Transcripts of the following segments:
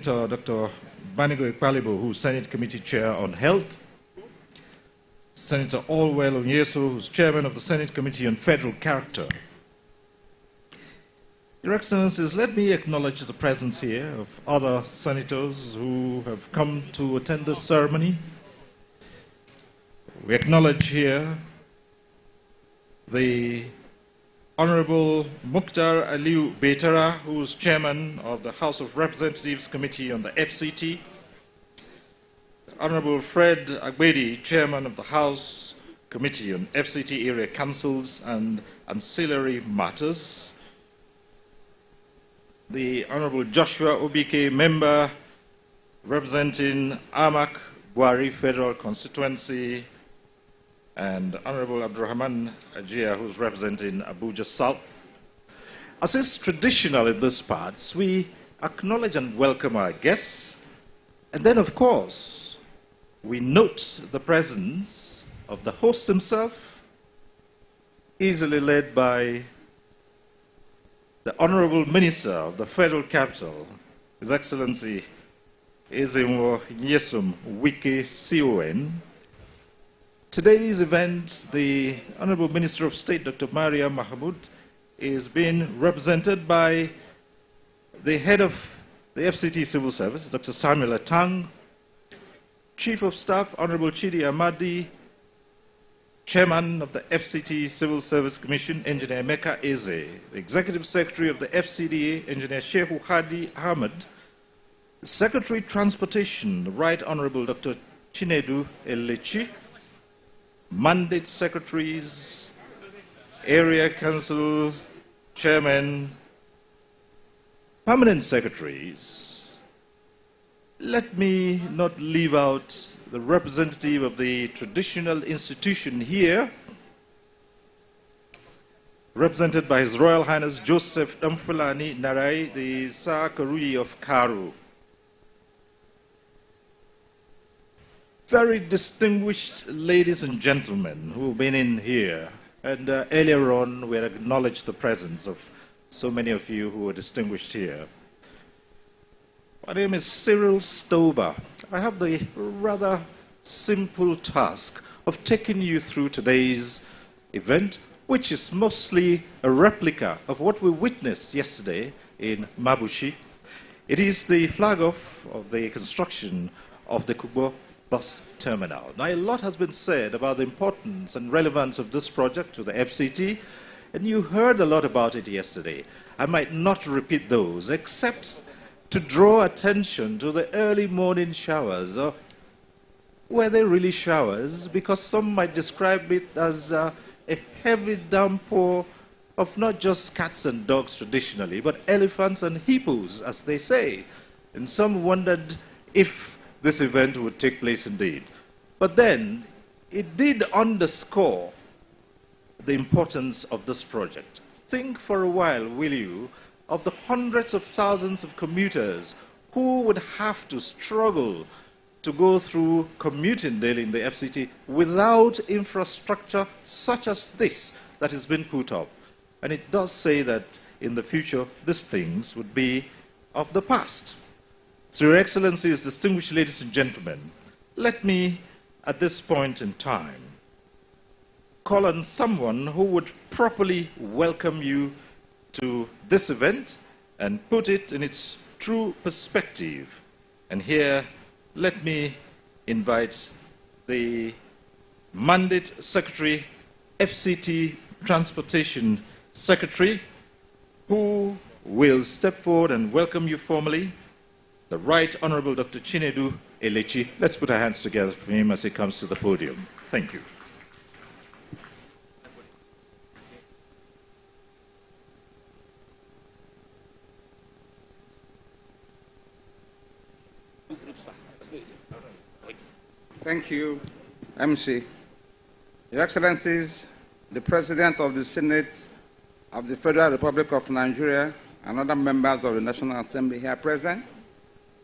Dr. Banigo Ekpalibo, who's Senate Committee Chair on Health, Senator Allwell Onyeso, who's Chairman of the Senate Committee on Federal Character. Your Excellencies, let me acknowledge the presence here of other senators who have come to attend this ceremony. We acknowledge here the Honorable Mukhtar Aliu Betara, who is Chairman of the House of Representatives Committee on the FCT, Honorable Fred Agbedi, Chairman of the House Committee on FCT Area Councils and Ancillary Matters, the Honorable Joshua Obike, Member representing Amak Buari Federal Constituency, and Honorable Abdurrahman Ajia, who's representing Abuja South. As is traditional in these parts, we acknowledge and welcome our guests, and then, of course, we note the presence of the host himself, easily led by the Honorable Minister of the Federal Capital, His Excellency Ezenwo Nyesum Wike CON. Today's event, the Honorable Minister of State, Dr. Maria Mahmoud, is being represented by the head of the FCT Civil Service, Dr. Samuel Atang, Chief of Staff, Honorable Chidi Amadi, Chairman of the FCT Civil Service Commission, Engineer Mecca Eze, the Executive Secretary of the FCDA, Engineer Shehu Hadi Ahmed, Secretary Transportation, the Right Honorable Dr. Chinedu Elechi, Mandate Secretaries, Area Council Chairmen, Permanent Secretaries. Let me not leave out the representative of the traditional institution here, represented by His Royal Highness Joseph Damfulani Narai, the Sakarui of Karu. Very distinguished ladies and gentlemen who've been in here, and earlier on we had acknowledged the presence of so many of you who were distinguished here. My name is Cyril Stober. I have the rather simple task of taking you through today's event, which is mostly a replica of what we witnessed yesterday in Mabushi. It is the flag-off of the construction of the Kugbo bus terminal. Now, a lot has been said about the importance and relevance of this project to the FCT, and you heard a lot about it yesterday. I might not repeat those, except to draw attention to the early morning showers. Were they really showers? Because some might describe it as a heavy downpour of not just cats and dogs traditionally, but elephants and hippos, as they say. And some wondered if this event would take place indeed. But then, it did underscore the importance of this project. Think for a while, will you, of the hundreds of thousands of commuters who would have to struggle to go through commuting daily in the FCT without infrastructure such as this that has been put up. And it does say that in the future, these things would be of the past. So, Your Excellencies, distinguished ladies and gentlemen, let me, at this point in time, call on someone who would properly welcome you to this event and put it in its true perspective. And here, let me invite the Mandate Secretary, FCT Transportation Secretary, who will step forward and welcome you formally, the Right Honorable Dr. Chinedu Elechi. Let's put our hands together for him as he comes to the podium. Thank you. Thank you, MC. Your Excellencies, the President of the Senate of the Federal Republic of Nigeria and other members of the National Assembly here present,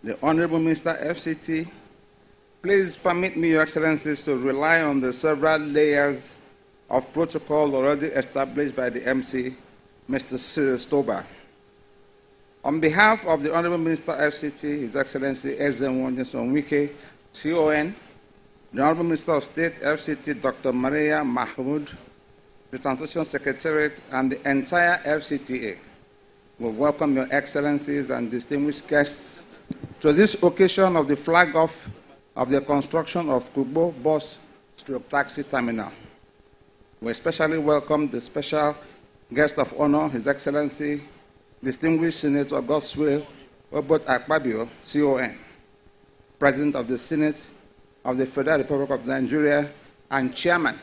the Honorable Minister FCT, please permit me, Your Excellencies, to rely on the several layers of protocol already established by the MC, Mr. Cyril Stober. On behalf of the Honorable Minister FCT, His Excellency Ezenwo Wike, CON, the Honorable Minister of State FCT, Dr. Maria Mahmoud, the Transition Secretariat, and the entire FCTA, we welcome your excellencies and distinguished guests to this occasion of the flag-off of the construction of Kugbo bus/taxi terminal. We especially welcome the special guest of honor, His Excellency, distinguished Senator Godswill Obot Akpabio, CON, President of the Senate of the Federal Republic of Nigeria and Chairman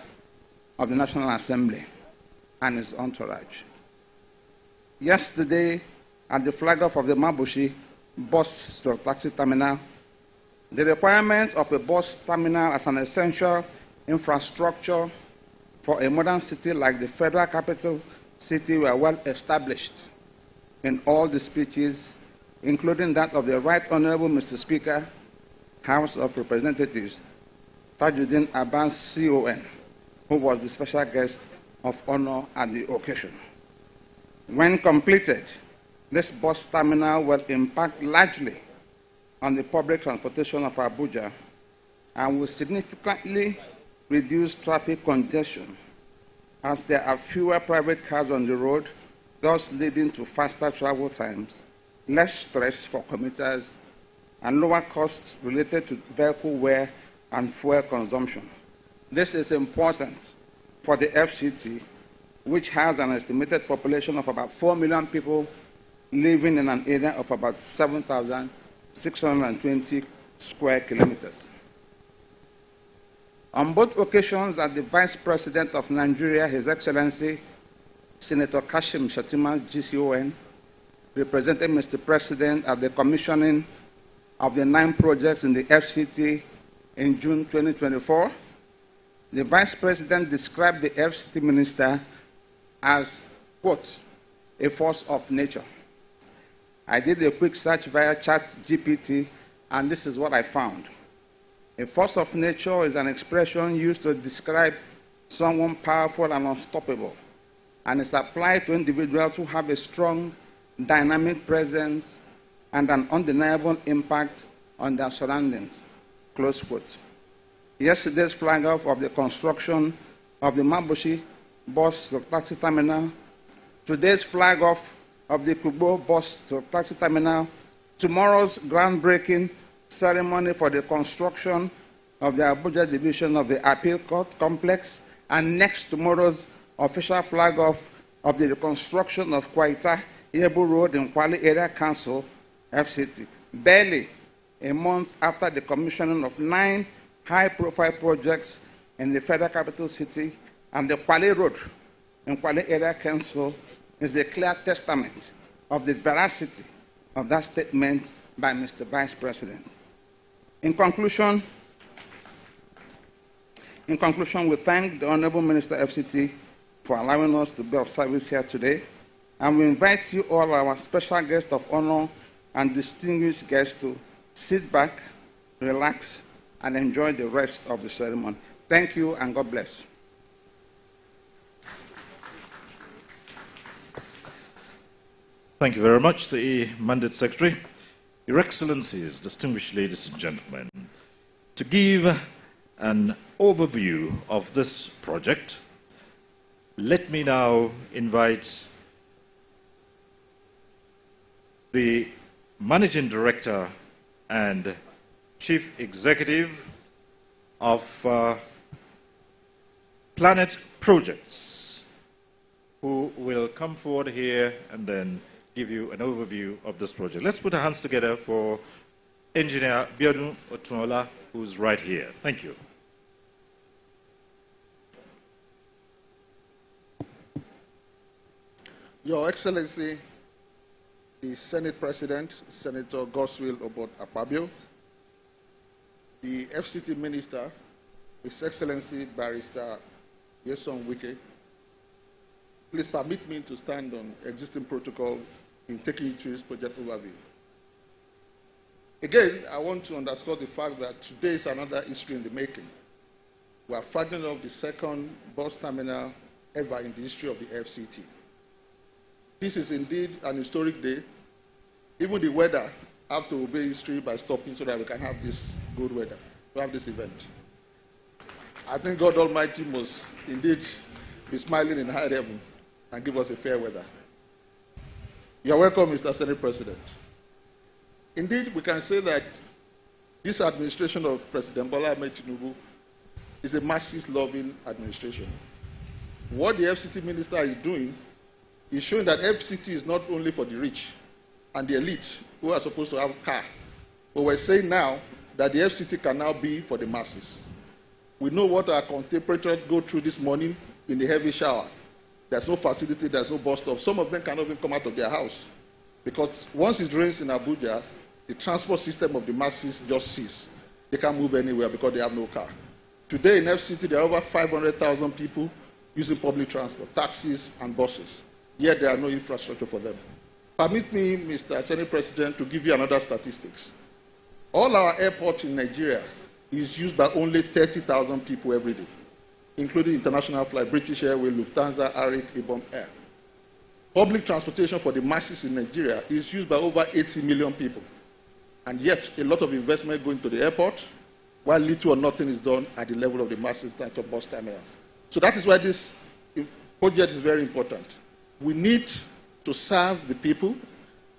of the National Assembly, and his entourage. Yesterday, at the flag-off of the Mabushi bus/taxi terminal, the requirements of a bus terminal as an essential infrastructure for a modern city like the Federal Capital City were well established in all the speeches, including that of the Right Honorable Mr. Speaker, House of Representatives, Tajuddin Abbas, CON, who was the special guest of honor at the occasion. When completed, this bus terminal will impact largely on the public transportation of Abuja and will significantly reduce traffic congestion as there are fewer private cars on the road, thus leading to faster travel times, less stress for commuters, and lower costs related to vehicle wear and fuel consumption. This is important for the FCT, which has an estimated population of about 4 million people living in an area of about 7,620 square kilometers. On both occasions that the Vice President of Nigeria, His Excellency, Senator Kashim Shettima, GCON, represented Mr. President at the commissioning of the 9 projects in the FCT in June 2024, the Vice President described the FCT Minister as, quote, a force of nature. I did a quick search via ChatGPT, and this is what I found. A force of nature is an expression used to describe someone powerful and unstoppable, and is applied to individuals who have a strong, dynamic presence and an undeniable impact on their surroundings, close quote. Yesterday's flag-off of the construction of the Mabushi bus/taxi terminal, today's flag-off of the Kugbo bus/taxi terminal, tomorrow's groundbreaking ceremony for the construction of the Abuja division of the Appeal Court complex, and next tomorrow's official flag-off of the reconstruction of Kwaita Yebu Road in Kwale Area Council, FCT, barely a month after the commissioning of 9 high-profile projects in the Federal Capital City, and the Kwale Road in Kwale Area Council is a clear testament of the veracity of that statement by Mr. Vice President. In conclusion, we thank the Honorable Minister FCT for allowing us to be of service here today, and we invite you all, our special guests of honor and distinguished guests, to sit back, relax, and enjoy the rest of the ceremony. Thank you, and God bless. Thank you very much, the Mandate Secretary. Your Excellencies, distinguished ladies and gentlemen, to give an overview of this project, let me now invite the Managing Director and Chief Executive of Planet Projects, who will come forward here and then give you an overview of this project. Let's put our hands together for Engineer Biodun Otunola, who's right here. Thank you. Your Excellency, the Senate President, Senator Godswill Obot Akpabio, the FCT Minister, His Excellency Barrister Nyesom Wike, please permit me to stand on existing protocol in taking you through this project overview. Again, I want to underscore the fact that today is another history in the making. We are flagging off the second bus terminal ever in the history of the FCT. This is indeed an historic day, Even the weather have to obey history by stopping so that we can have this good weather, to have this event. I think God Almighty must indeed be smiling in high heaven and give us a fair weather. You are welcome, Mr. Senate President. Indeed, we can say that this administration of President Bola Ahmed Tinubu is a masses-loving administration. What the FCT minister is doing is showing that FCT is not only for the rich and the elite who are supposed to have a car, but we're saying now that the FCT can now be for the masses. We know what our contemporaries go through this morning in the heavy shower. There's no facility, there's no bus stop. Some of them cannot even come out of their house because once it rains in Abuja, the transport system of the masses just ceases. They can't move anywhere because they have no car. Today in FCT, there are over 500,000 people using public transport, taxis and buses, yet there are no infrastructure for them. Permit me, Mr. Senate President, to give you another statistics. All our airports in Nigeria is used by only 30,000 people every day, including international flights, British Airways, Lufthansa, Arik, Ibom Air. Public transportation for the masses in Nigeria is used by over 80 million people. And yet, a lot of investment going to the airport, while little or nothing is done at the level of the masses in terms of bus terminals. So that is why this project is very important. We need to serve the people.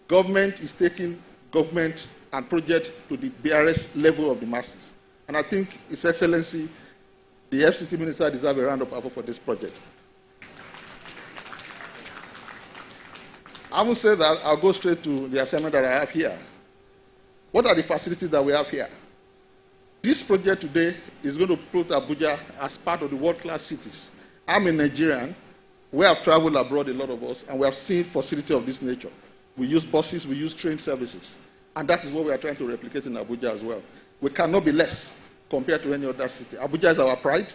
Government is taking government and project to the barest level of the masses. And I think His Excellency, the FCT Minister, deserves a round of applause for this project. I will say that I'll go straight to the assignment that I have here. What are the facilities that we have here? This project today is going to put Abuja as part of the world-class cities. I'm a Nigerian. We have traveled abroad, a lot of us, and we have seen facilities of this nature. We use buses, we use train services. And that is what we are trying to replicate in Abuja as well. We cannot be less compared to any other city. Abuja is our pride.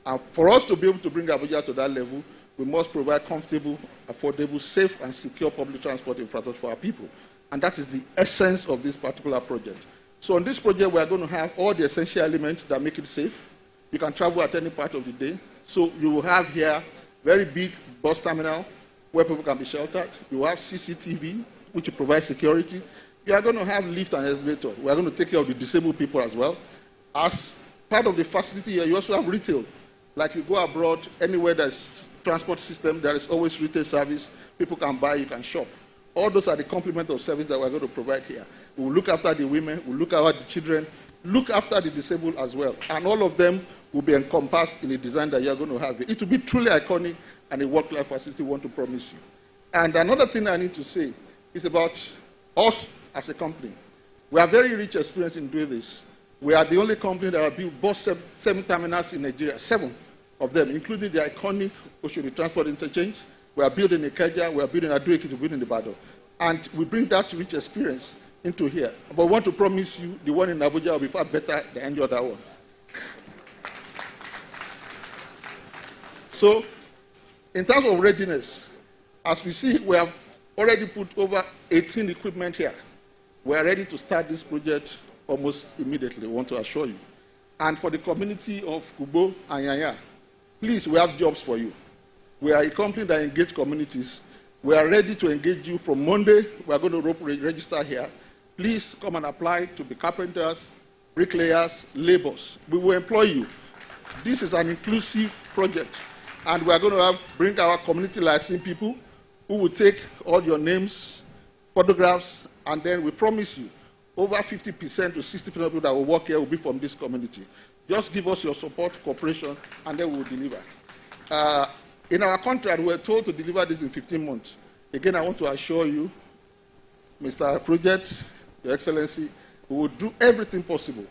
And for us to be able to bring Abuja to that level, we must provide comfortable, affordable, safe, and secure public transport infrastructure for our people. And that is the essence of this particular project. So on this project, we are going to have all the essential elements that make it safe. You can travel at any part of the day. So you will have here very big bus terminal where people can be sheltered. You will have CCTV, which will provide security. You are going to have lift and elevator. We are going to take care of the disabled people as well. As part of the facility here, you also have retail. Like you go abroad, anywhere there's transport system, there is always retail service. People can buy, you can shop. All those are the complement of service that we're going to provide here. We will look after the women, we'll look after the children, look after the disabled as well. And all of them will be encompassed in the design that you're going to have. It will be truly iconic and a world-class facility we want to promise you. And another thing I need to say is about us as a company. We are very rich experience in doing this. We are the only company that have built bus 7 terminals in Nigeria, 7 of them, including the iconic Oshodi Transport Interchange. We are building in Ikeja, we are building in Ado-Ekiti, we are building in Ibadan. And we bring that rich experience into here. But we want to promise you the one in Abuja will be far better than any other one. So, in terms of readiness, as we see, we have already put over 18 equipment here. We are ready to start this project almost immediately, we want to assure you. And for the community of Kugbo and Yanya, please, we have jobs for you. We are a company that engages communities. We are ready to engage you from Monday. We are going to register here. Please come and apply to be carpenters, bricklayers, laborers. We will employ you. This is an inclusive project. And we are going to bring our community licensing people who will take all your names, photographs, and then we promise you over 50% to 60% of people that will work here will be from this community. Just give us your support, cooperation, and then we will deliver. In our contract, we were told to deliver this in 15 months. Again, I want to assure you, Mr. Project, Your Excellency, we will do everything possible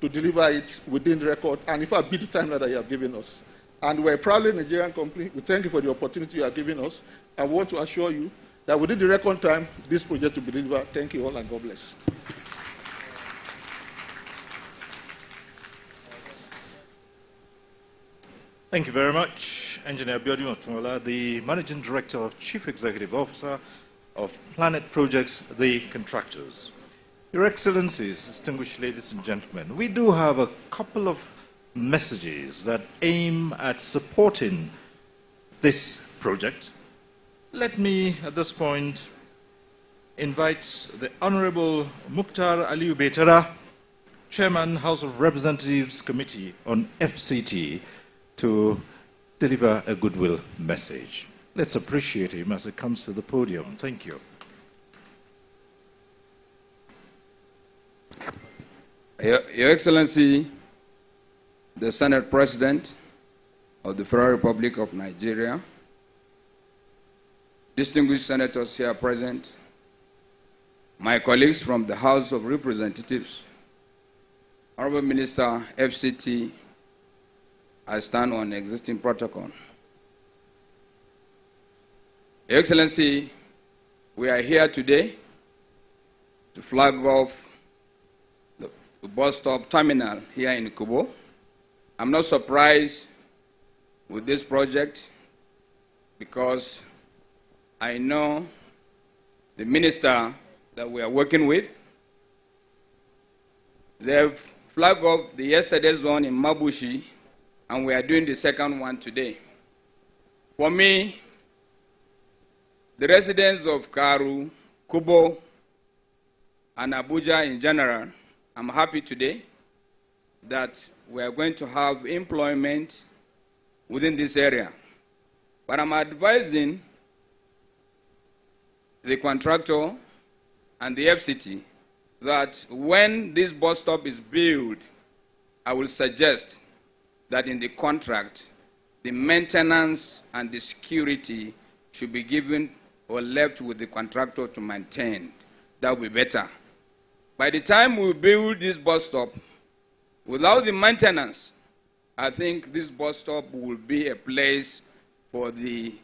to deliver it within the record, and in fact, beat the time that you have given us. And we're a proudly Nigerian company. We thank you for the opportunity you are giving us, and we want to assure you that within the record time, this project will be delivered. Thank you all, and God bless. Thank you very much, Engineer Abiodun Otunwola, the Managing Director, Chief Executive Officer of Planet Projects, the contractors. Your Excellencies, distinguished ladies and gentlemen, we do have a couple of messages that aim at supporting this project. Let me, at this point, invites the Honorable Mukhtar Aliyu Betara, Chairman, House of Representatives Committee on FCT, to deliver a goodwill message. Let's appreciate him as he comes to the podium. Thank you. Your Excellency, the Senate President of the Federal Republic of Nigeria, distinguished senators here present, my colleagues from the House of Representatives, Honorable Minister, FCT, I stand on existing protocol. Your Excellency, we are here today to flag off the bus stop terminal here in Kugbo. I'm not surprised with this project because I know the minister that we are working with. They've flagged off the yesterday's one in Mabushi, and we are doing the second one today. For me, the residents of Karu, Kugbo, and Abuja in general, I'm happy today that we are going to have employment within this area. But I'm advising the contractor and the FCT that when this bus stop is built, I will suggest that in the contract, the maintenance and the security should be given or left with the contractor to maintain. That will be better. By the time we build this bus stop, without the maintenance, I think this bus stop will be a place for the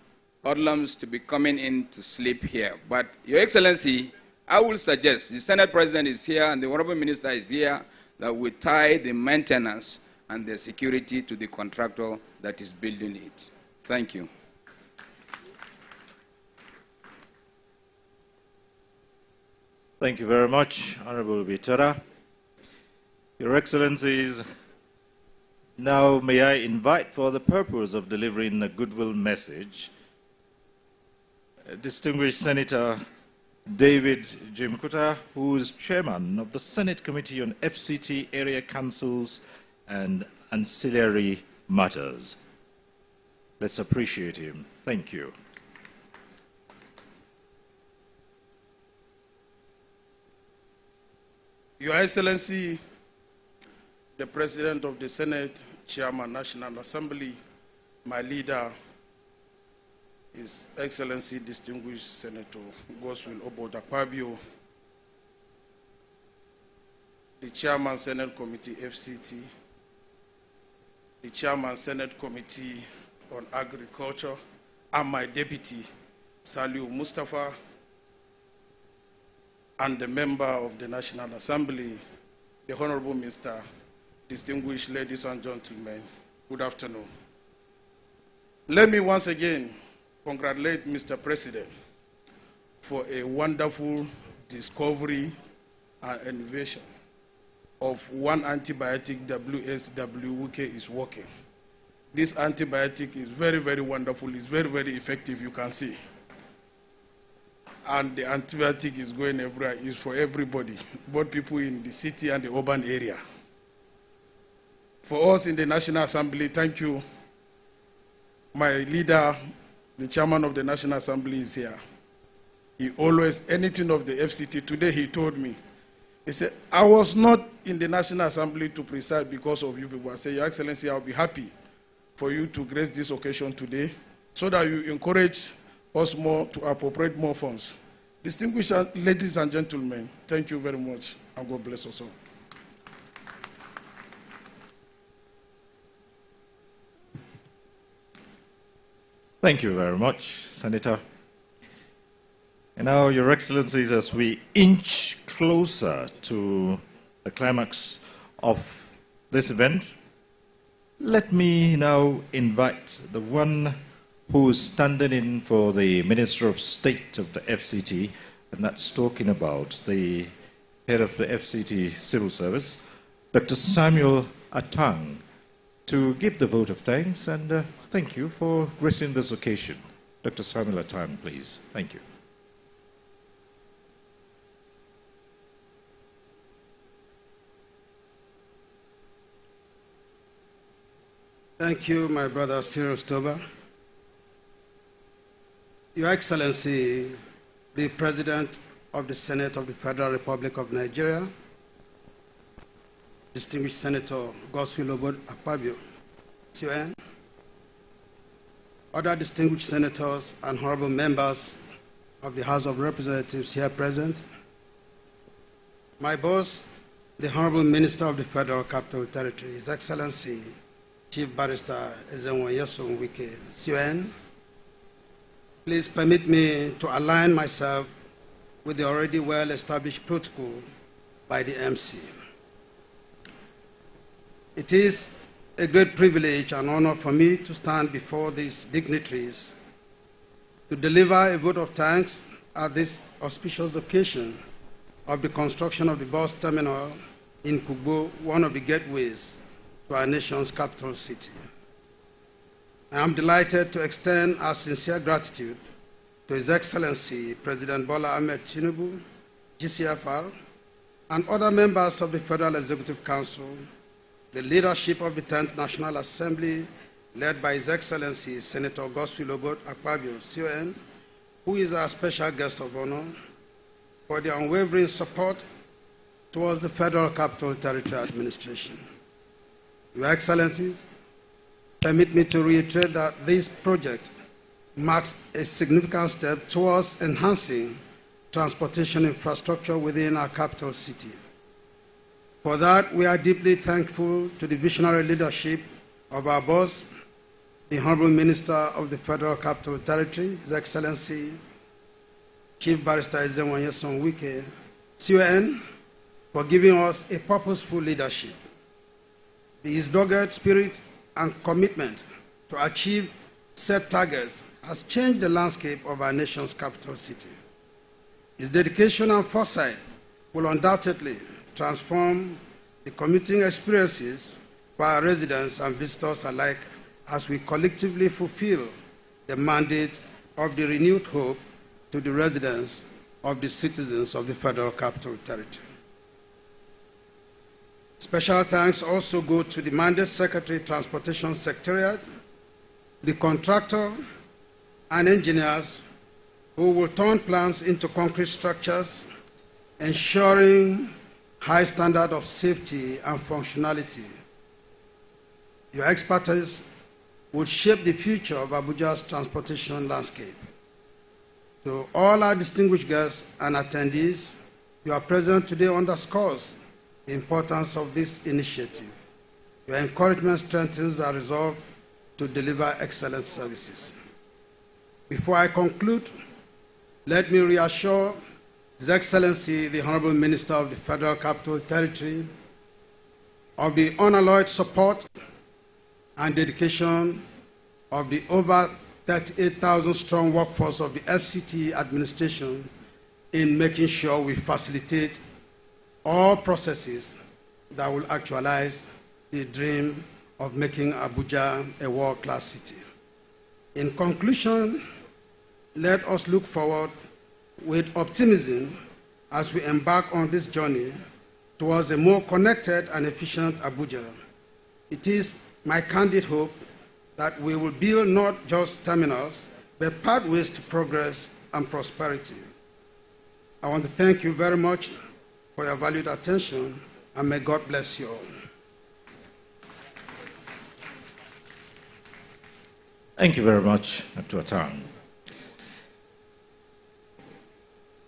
hoodlums to be coming in to sleep here. But, Your Excellency, I will suggest, the Senate President is here and the Honorable Minister is here, that we tie the maintenance and the security to the contractor that is building it. Thank you. Thank you very much, Honorable Betara. Your Excellencies, now may I invite, for the purpose of delivering a goodwill message, distinguished Senator David Jimkuta, who is Chairman of the Senate Committee on FCT Area Councils and Ancillary Matters. Let's appreciate him. Thank you. Your Excellency, the President of the Senate, Chairman, National Assembly, my leader, His Excellency, Distinguished Senator Goswill Akpabio, the Chairman, Senate Committee, FCT, the Chairman, Senate Committee on Agriculture, and my Deputy, Saliu Mustafa, and the member of the National Assembly, the Honorable Minister, distinguished ladies and gentlemen, good afternoon. Let me once again congratulate Mr. President for a wonderful discovery and innovation of one antibiotic WSW is working. This antibiotic is very, very wonderful. It's very, very effective, you can see. And the antibiotic is going everywhere, is for everybody, both people in the city and the urban area. For us in the National Assembly, thank you. My leader, the chairman of the National Assembly, is here. He always, anything of the FCT, today he told me, he said, I was not in the National Assembly to preside because of you people. I said, Your Excellency, I'll be happy for you to grace this occasion today so that you encourage us more to appropriate more funds. Distinguished ladies and gentlemen, thank you very much, and God bless us all. Thank you very much, Senator. And now, Your Excellencies, as we inch closer to the climax of this event, let me now invite the one who is standing in for the Minister of State of the FCT, and that's talking about the head of the FCT Civil Service, Dr. Samuel Atang, to give the vote of thanks and thank you for gracing this occasion. Dr. Samuel Atang, please. Thank you. Thank you, my brother Cyril Stober. Your Excellency, the President of the Senate of the Federal Republic of Nigeria, distinguished Senator Godswill Akpabio, CON, other distinguished senators and honorable members of the House of Representatives here present, my boss, the Honorable Minister of the Federal Capital Territory, His Excellency Chief Barrister Ezenwo Wike, CON, please permit me to align myself with the already well-established protocol by the MC. It is a great privilege and honor for me to stand before these dignitaries to deliver a vote of thanks at this auspicious occasion of the construction of the bus terminal in Kugbo, one of the gateways to our nation's capital city. I am delighted to extend our sincere gratitude to His Excellency President Bola Ahmed Tinubu, GCFR, and other members of the Federal Executive Council, the leadership of the 10th National Assembly, led by His Excellency Senator Godswill Akpabio, CON, who is our special guest of honor, for their unwavering support towards the Federal Capital Territory Administration. Your Excellencies, permit me to reiterate that this project marks a significant step towards enhancing transportation infrastructure within our capital city. For that, we are deeply thankful to the visionary leadership of our boss, the Honorable Minister of the Federal Capital Territory, His Excellency Chief Barrister Ezenwo Wike, CON, for giving us a purposeful leadership. His dogged spirit and commitment to achieve set targets has changed the landscape of our nation's capital city. His dedication and foresight will undoubtedly transform the commuting experiences for our residents and visitors alike as we collectively fulfill the mandate of the renewed hope to the residents of the citizens of the Federal Capital Territory. Special thanks also go to the Mandate Secretary Transportation Secretariat, the contractor and engineers who will turn plans into concrete structures, ensuring high standard of safety and functionality. Your expertise will shape the future of Abuja's transportation landscape. To all our distinguished guests and attendees, your presence today underscores the importance of this initiative. Your encouragement strengthens our resolve to deliver excellent services. Before I conclude, let me reassure His Excellency, the Honorable Minister of the Federal Capital Territory, of the unalloyed support and dedication of the over 38,000-strong workforce of the FCT administration in making sure we facilitate all processes that will actualize the dream of making Abuja a world-class city. In conclusion, let us look forward with optimism as we embark on this journey towards a more connected and efficient Abuja. It is my candid hope that we will build not just terminals, but pathways to progress and prosperity. I want to thank you very much for your valued attention, and may God bless you all. Thank you very much, Dr. Atang.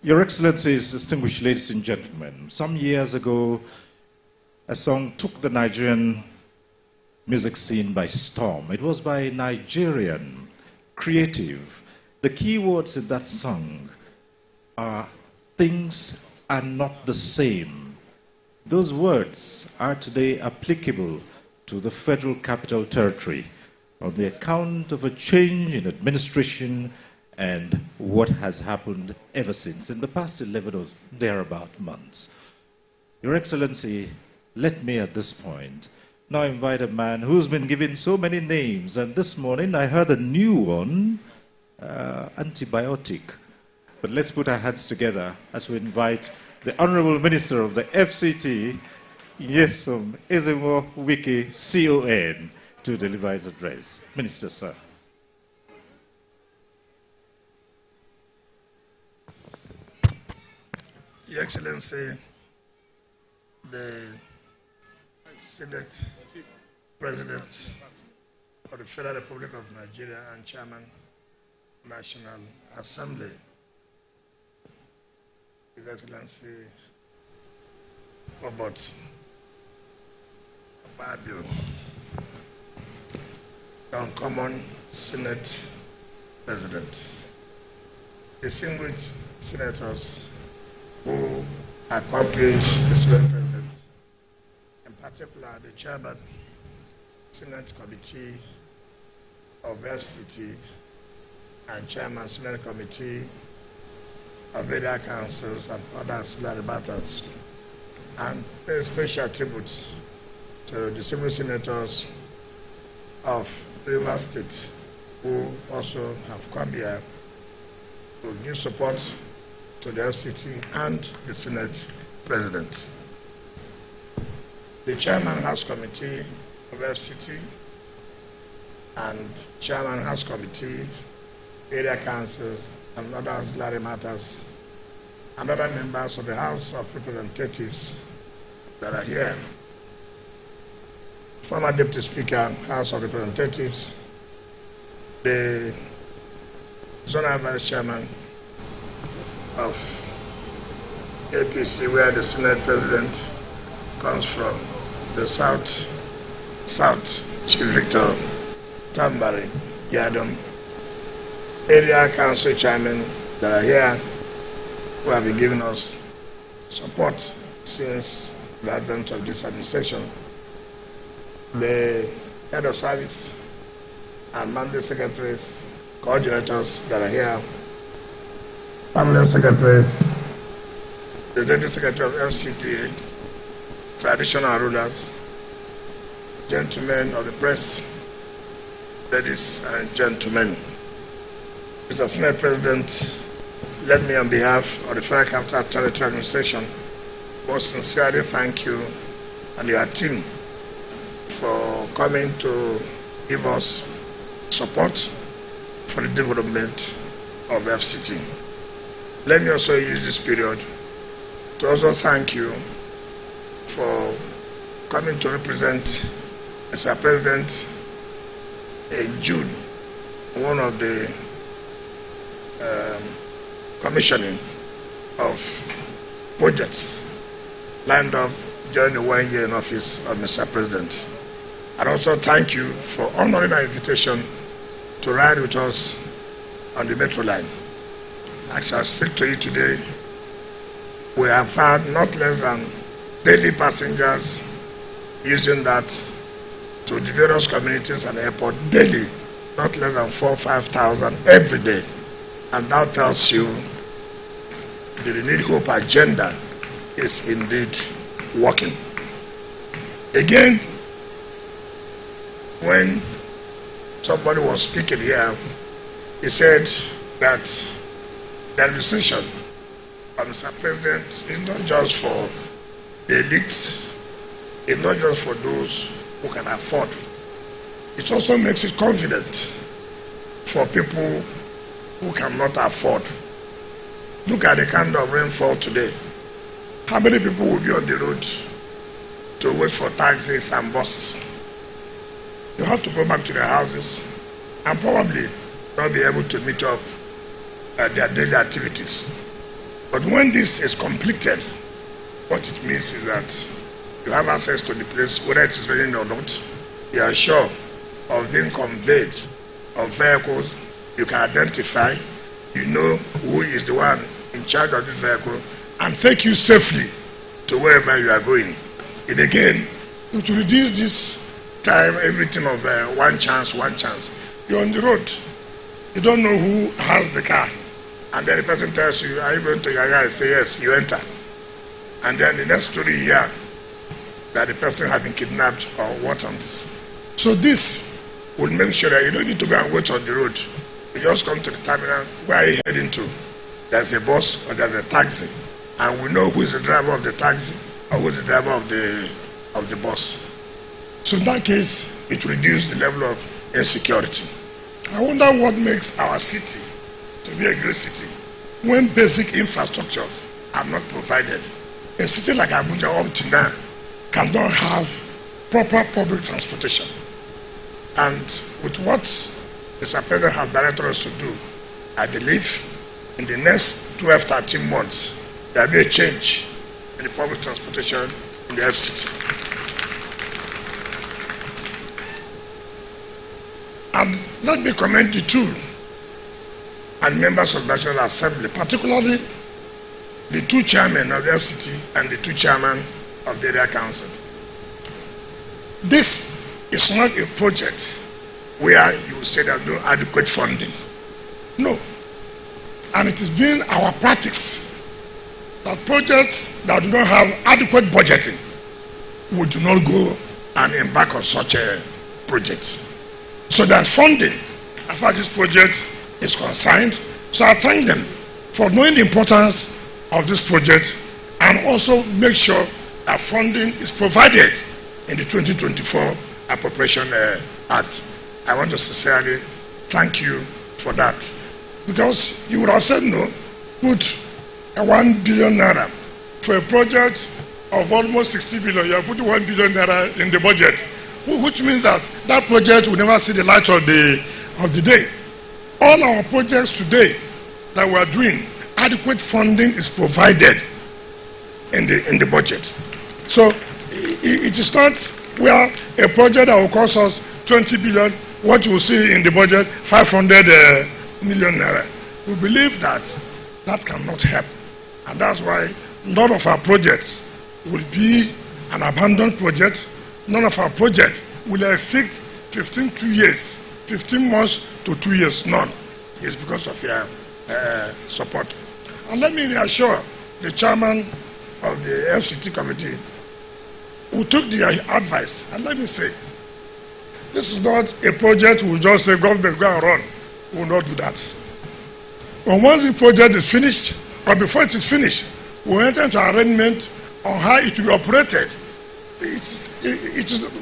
Your Excellencies, distinguished ladies and gentlemen, some years ago, a song took the Nigerian music scene by storm. It was by Nigerian, creative. The key words in that song are things are not the same. Those words are today applicable to the Federal Capital Territory on the account of a change in administration and what has happened ever since in the past 11 or thereabout months. Your Excellency, let me at this point now invite a man who's been given so many names, and this morning I heard a new one, antibiotic. But let's put our hands together as we invite the Honorable Minister of the FCT, Nyesom Ezenwo Wike, CON. to deliver his address. Minister, sir. Your Excellency, the Senate President of the Federal Republic of Nigeria and Chairman, National Assembly, His Excellency Robert Akpabio, Uncommon Senate President, distinguished senators who accompanied the Senate President, in particular the Chairman, Senate Committee of FCT, and Chairman, Senate Committee of Media Councils and other ancillary matters, and pay special tribute to the civil senators of Rivers State who also have come here to give support to the FCT and the Senate President. The Chairman House Committee of FCT and Chairman House Committee, Area Councils, and other ancillary matters, and other members of the House of Representatives that are here. Former Deputy Speaker, House of Representatives, the Zonal Vice Chairman of APC, where the Senate President comes from, the South, Chief Victor Tambari Yadom, Area Council Chairman that are here, who have been giving us support since the advent of this administration, the Head of Service and Mandate Secretaries, coordinators that are here, Permanent Secretaries, the Executive Secretary of FCTA, traditional rulers, gentlemen of the press, ladies and gentlemen. Mr. Senate President, let me on behalf of the Federal Capital Territory Administration most sincerely thank you and your team for coming to give us support for the development of FCT. Let me also use this period to also thank you for coming to represent Mr. President in June, one of the commissioning of projects lined up during the 1 year in office of Mr. President. And also thank you for honoring our invitation to ride with us on the metro line. As I speak to you today, we have had not less than daily passengers using that to the various communities and airport daily, not less than 4,000 or 5,000 every day. And that tells you the renewed hope agenda is indeed working. Again, when somebody was speaking here, he said that the administration of Mr. President is not just for the elites, it's not just for those who can afford. It also makes it confident for people who cannot afford. Look at the kind of rainfall today. How many people will be on the road to wait for taxis and buses? You have to go back to their houses and probably not be able to meet up their daily activities. But when this is completed, what it means is that you have access to the place, whether it is raining or not. You are sure of being conveyed of vehicles you can identify. You know who is the one in charge of this vehicle and take you safely to wherever you are going. And again, to reduce this time, everything of one chance. You're on the road. You don't know who has the car. And then the person tells you, are you going to your yard? Say yes, you enter. And then the next story you hear that the person has been kidnapped or what on this. So this will make sure that you don't need to go and wait on the road. You just come to the terminal. Where are you heading to? There's a bus or there's a taxi. And we know who is the driver of the taxi or who is the driver of the bus. So in that case, it will reduce the level of insecurity. I wonder what makes our city to be a great city when basic infrastructures are not provided. A city like Abuja up to now cannot have proper public transportation. And with what Mr. President has directed us to do, I believe in the next 12-13 months, there will be a change in the public transportation in the FCT. And let me commend the two and members of the National Assembly, particularly the two chairmen of the FCT and the two chairmen of the area council. This is not a project where you say there's no adequate funding. No. And it has been our practice that projects that do not have adequate budgeting, we do not go and embark on such a project. So there's funding as far as this project is concerned. So I thank them for knowing the importance of this project and also make sure that funding is provided in the 2024 Appropriation Act. I want to sincerely thank you for that. Because you would have said no, put 1 billion naira for a project of almost 60 billion. You have put 1 billion naira in the budget, which means that that project will never see the light of the day. All our projects today that we are doing, adequate funding is provided in the budget. So it is not where a project that will cost us 20 billion, what you will see in the budget, 500 million naira. We believe that that cannot help. And that's why none of our projects will be an abandoned project. None of our projects will exceed 15 months to 2 years. None. It's because of your support. And let me reassure the chairman of the FCT committee who took the advice. And let me say, this is not a project we will just say, government, go and run. We will not do that. But once the project is finished, or before it is finished, we enter into arrangement on how it will be operated.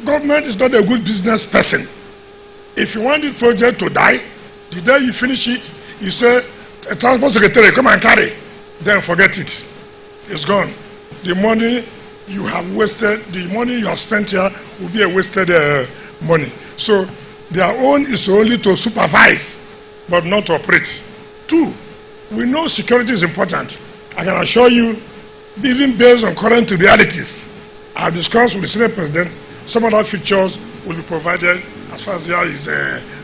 Government is not a good business person. If you want this project to die, the day you finish it, you say, a transport secretary, come and carry. Then forget it. It's gone. The money you have wasted, the money you have spent here will be a wasted money. So their own is only to supervise, but not to operate. Two, we know security is important. I can assure you, even based on current realities, I have discussed with the Senate President, some other features will be provided as far as here is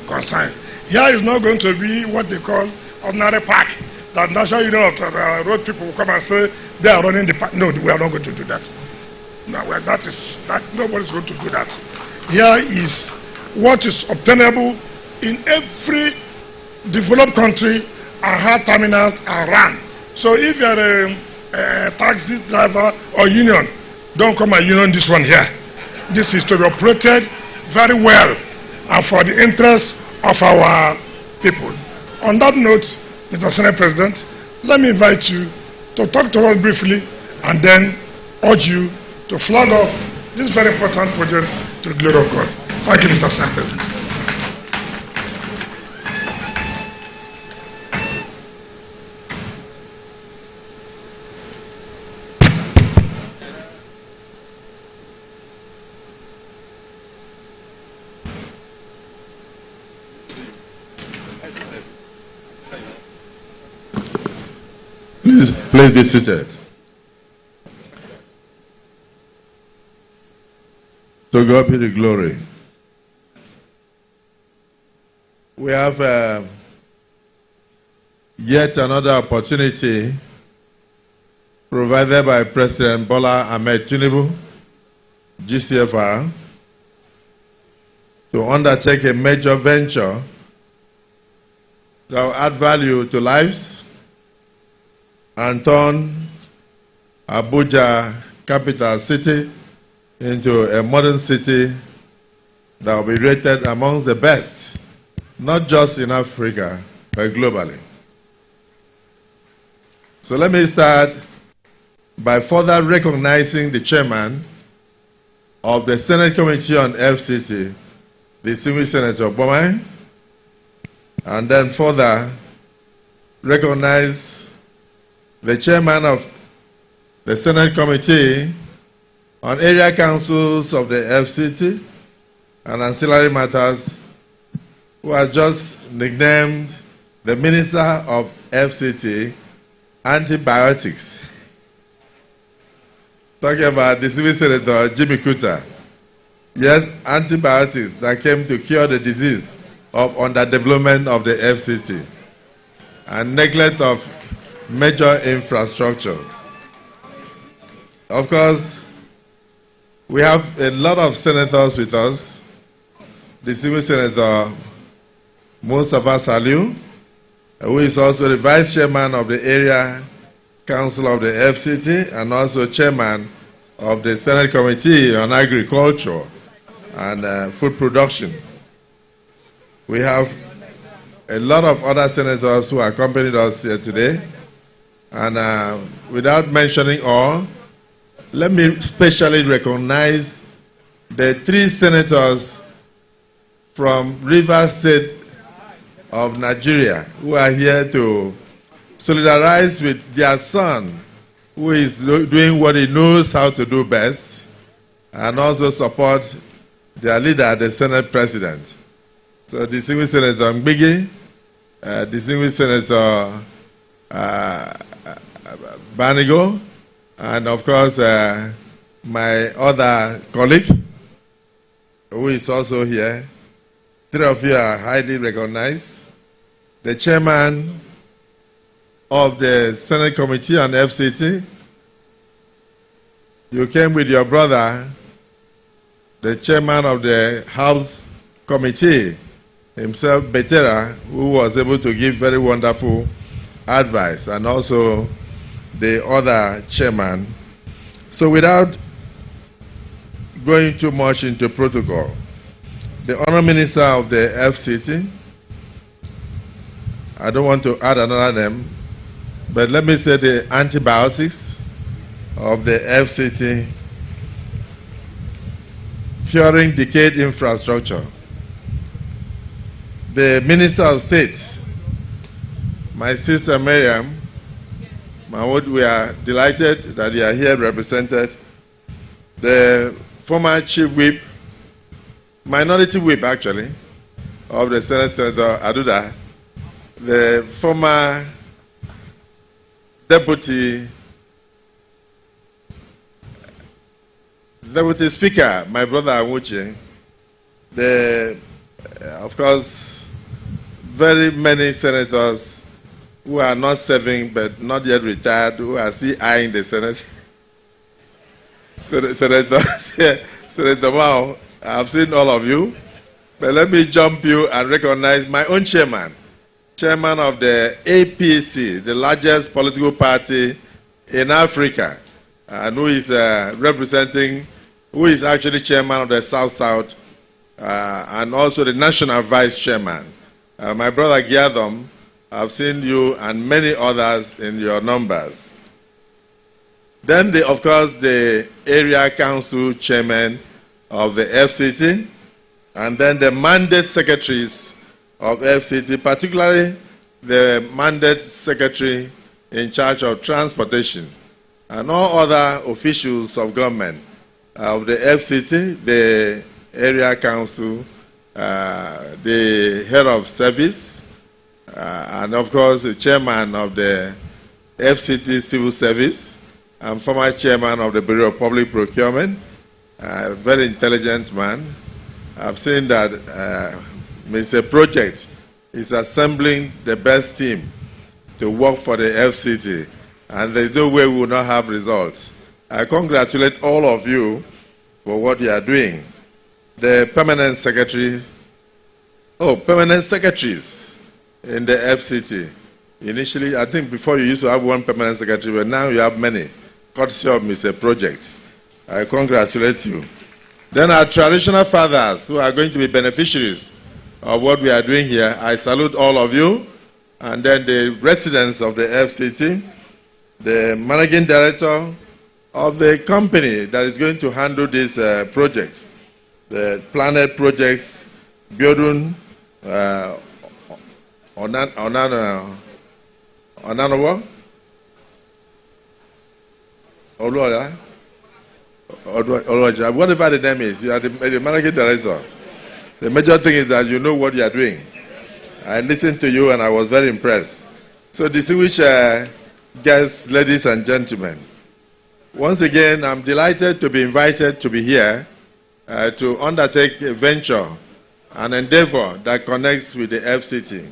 concerned. Here is not going to be what they call ordinary park, that National Union of Road people will come and say they are running the park. No, we are not going to do that. No, nobody's going to do that. Here is what is obtainable in every developed country, and how terminals are run. So if you are a taxi driver or union, don't come and union this one here. This is to be operated very well and for the interest of our people. On that note, Mr. Senate President, let me invite you to talk to us briefly and then urge you to flag off this very important project to the glory of God. Thank you, Mr. Senate President. Please be seated. To God be the glory. We have yet another opportunity provided by President Bola Ahmed Tinubu, GCFR, to undertake a major venture that will add value to lives and turn Abuja, capital city, into a modern city that will be rated amongst the best, not just in Africa, but globally. So let me start by further recognizing the chairman of the Senate Committee on FCT, distinguished Senator Bomai, and then further recognize the chairman of the Senate Committee on Area Councils of the FCT and Ancillary Matters, who has just nicknamed the Minister of FCT Antibiotics. Talking about distinguished Senator Jimmy Kuta. Yes, antibiotics that came to cure the disease of underdevelopment of the FCT and neglect of major infrastructures. Of course, we have a lot of senators with us. Distinguished Senator Mustafa Saliu, who is also the Vice Chairman of the Area Council of the FCT and also Chairman of the Senate Committee on Agriculture and Food Production. We have a lot of other senators who accompanied us here today. And without mentioning all, let me specially recognize the 3 senators from Rivers State of Nigeria who are here to solidarize with their son, who is doing what he knows how to do best, and also support their leader, the Senate President. So, distinguished Senator Mbigi, distinguished Senator Banigo, and of course, my other colleague, who is also here. 3 of you are highly recognized. The chairman of the Senate Committee on FCT, you came with your brother, the chairman of the House Committee, himself, Betera, who was able to give very wonderful advice, and also the other chairman. So without going too much into protocol, the Honourable Minister of the FCT, I don't want to add another name, but let me say the antibiotics of the FCT, curing decayed infrastructure. The Minister of State, my sister Miriam Mahmoud, we are delighted that you are here represented. The former Chief Whip, Minority Whip actually, of the Senate, Senator Aduda, the former Deputy Speaker, my brother Amuche, of course, very many senators who are not serving but not yet retired, who are still eyeing the Senate. Senator Mao, I've seen all of you, but let me jump you and recognize my own chairman of the APC, the largest political party in Africa, and who is who is actually chairman of the South-South, and also the national vice chairman. My brother Giadom, I've seen you and many others in your numbers. Then, of course, the area council chairman of the FCT, and then the mandate secretaries of FCT, particularly the mandate secretary in charge of transportation, and all other officials of government of the FCT, the area council, the head of service, and of course the chairman of the FCT Civil Service, and former chairman of the Bureau of Public Procurement, a very intelligent man. I've seen that Mr. Project is assembling the best team to work for the FCT, and there's no way we will not have results. I congratulate all of you for what you are doing. The permanent secretary, permanent secretaries in the FCT. Initially, I think before you used to have one permanent secretary, but now you have many, courtesy of Mr. Project. I congratulate you. Then our traditional fathers who are going to be beneficiaries of what we are doing here, I salute all of you. And then the residents of the FCT, the managing director of the company that is going to handle this project, the Planet Projects Biodun Onanowo, whatever the name is, you are the managing director. The major thing is that you know what you are doing. I listened to you and I was very impressed. So distinguished guests, ladies and gentlemen, once again, I'm delighted to be invited to be here to undertake a venture, an endeavor that connects with the FCT.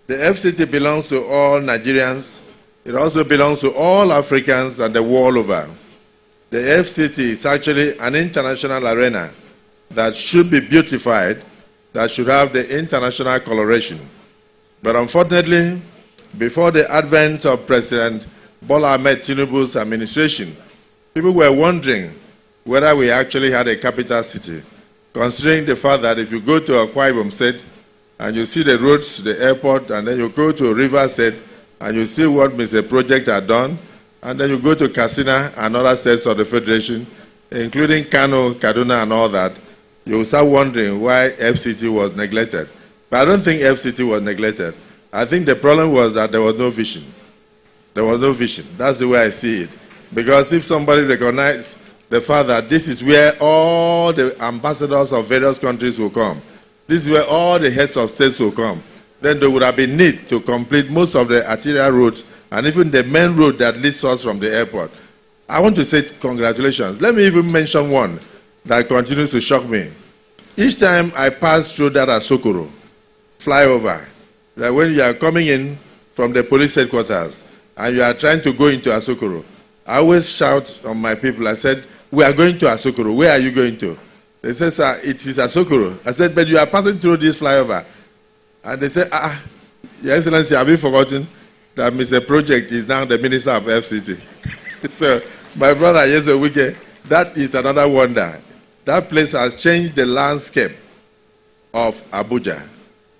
The FCT belongs to all Nigerians. It also belongs to all Africans and the world over. The FCT is actually an international arena that should be beautified, that should have the international coloration. But unfortunately, before the advent of President Bola Ahmed Tinubu's administration, people were wondering whether we actually had a capital city, considering the fact that if you go to Akwa Ibom State and you see the roads, the airport, and then you go to River State and you see what Mr. Project had done, and then you go to Katsina and other states of the Federation, including Kano, Kaduna, and all that, you will start wondering why FCT was neglected. But I don't think FCT was neglected. I think the problem was that there was no vision. There was no vision. That's the way I see it. Because if somebody recognized the fact that this is where all the ambassadors of various countries will come, this is where all the heads of states will come, then there would have been need to complete most of the arterial roads and even the main road that leads us from the airport. I want to say congratulations. Let me even mention one that continues to shock me. Each time I pass through that Asokoro flyover, that when you are coming in from the police headquarters and you are trying to go into Asokoro, I always shout on my people, I said, we are going to Asokoro. Where are you going to? They said, sir, it is Asokoro. I said, but you are passing through this flyover. And they said, Your Excellency, have you forgotten that Mr. Project is now the Minister of FCT? So, my brother, yes, that is another wonder. That place has changed the landscape of Abuja.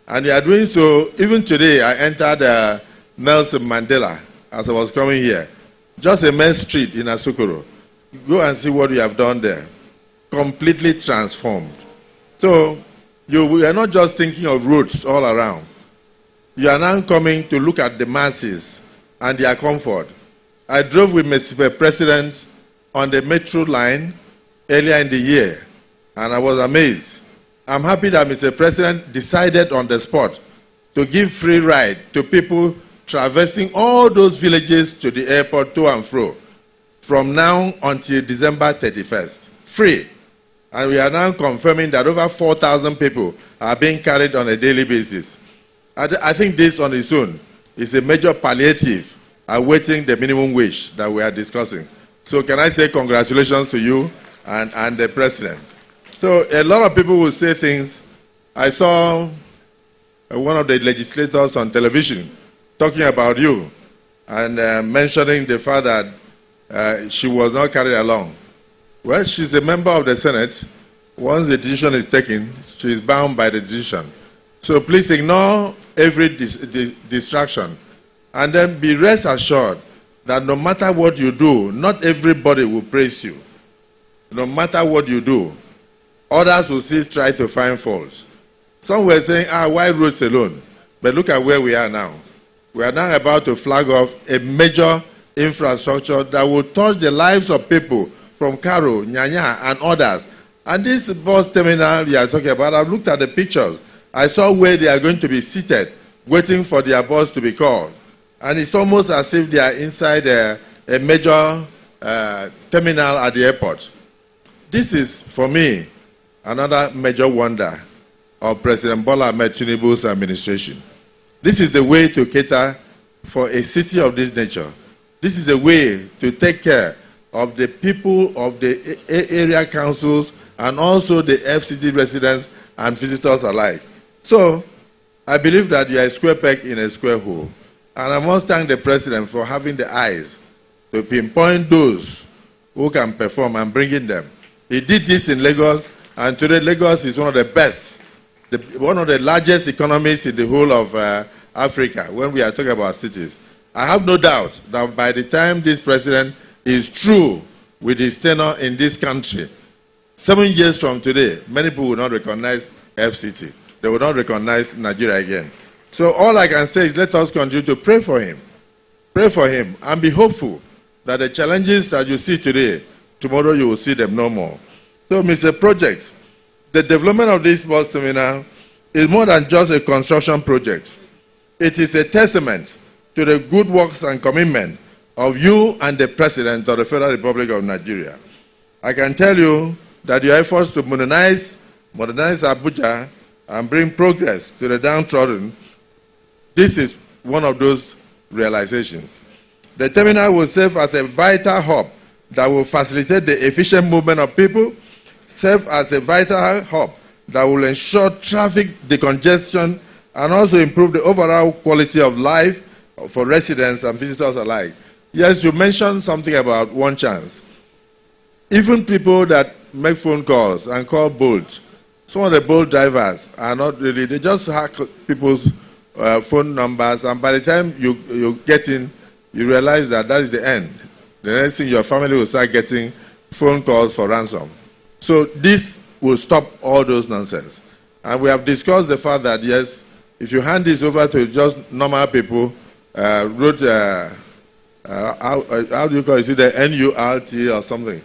And they are doing so. Even today, I entered Nelson Mandela as I was coming here. Just a main street in Asokoro. Go and see what we have done there. Completely transformed. So, we are not just thinking of roads all around. You are now coming to look at the masses and their comfort. I drove with Mr. President on the metro line earlier in the year, and I was amazed. I'm happy that Mr. President decided on the spot to give free ride to people traversing all those villages to the airport to and fro from now until December 31st. Free. And we are now confirming that over 4,000 people are being carried on a daily basis. I think this on its own is a major palliative awaiting the minimum wage that we are discussing. So can I say congratulations to you and the President. So a lot of people will say things. I saw one of the legislators on television talking about you and mentioning the fact that she was not carried along. Well, she's a member of the Senate. Once the decision is taken, she is bound by the decision. So please ignore every distraction and then be rest assured that no matter what you do, not everybody will praise you. No matter what you do, others will still try to find faults. Some were saying, why roads alone? But look at where we are now. We are now about to flag off a major infrastructure that will touch the lives of people from Karo, Nyanya, and others. And this bus terminal you are talking about, I've looked at the pictures. I saw where they are going to be seated, waiting for their bus to be called. And it's almost as if they are inside a major terminal at the airport. This is, for me, another major wonder of President Bola Ahmed Tinubu's administration. This is the way to cater for a city of this nature. This is the way to take care of the people of the area councils and also the FCT residents and visitors alike. So, I believe that you are a square peg in a square hole. And I must thank the President for having the eyes to pinpoint those who can perform and bringing them. He did this in Lagos, and today Lagos is one of the best, one of the largest economies in the whole of Africa when we are talking about cities. I have no doubt that by the time this President is through with his tenure in this country, 7 years from today, many people will not recognize FCT. they will not recognize Nigeria again. So all I can say is let us continue to pray for him. Pray for him and be hopeful that the challenges that you see today, tomorrow you will see them no more. So, Mr. Project, the development of this sports seminar is more than just a construction project. It is a testament to the good works and commitment of you and the President of the Federal Republic of Nigeria. I can tell you that your efforts to modernize Abuja and bring progress to the downtrodden, this is one of those realizations. The terminal will serve as a vital hub that will facilitate the efficient movement of people, serve as a vital hub that will ensure traffic decongestion and also improve the overall quality of life for residents and visitors alike. Yes, you mentioned something about one chance. Even people that make phone calls and call Bolt, some of the Bolt drivers are not really, they just hack people's phone numbers, and by the time you get in, you realize that that is the end. The next thing, your family will start getting phone calls for ransom. So this will stop all those nonsense. And we have discussed the fact that, yes, if you hand this over to just normal people, how do you call it? Is it the NURT or something?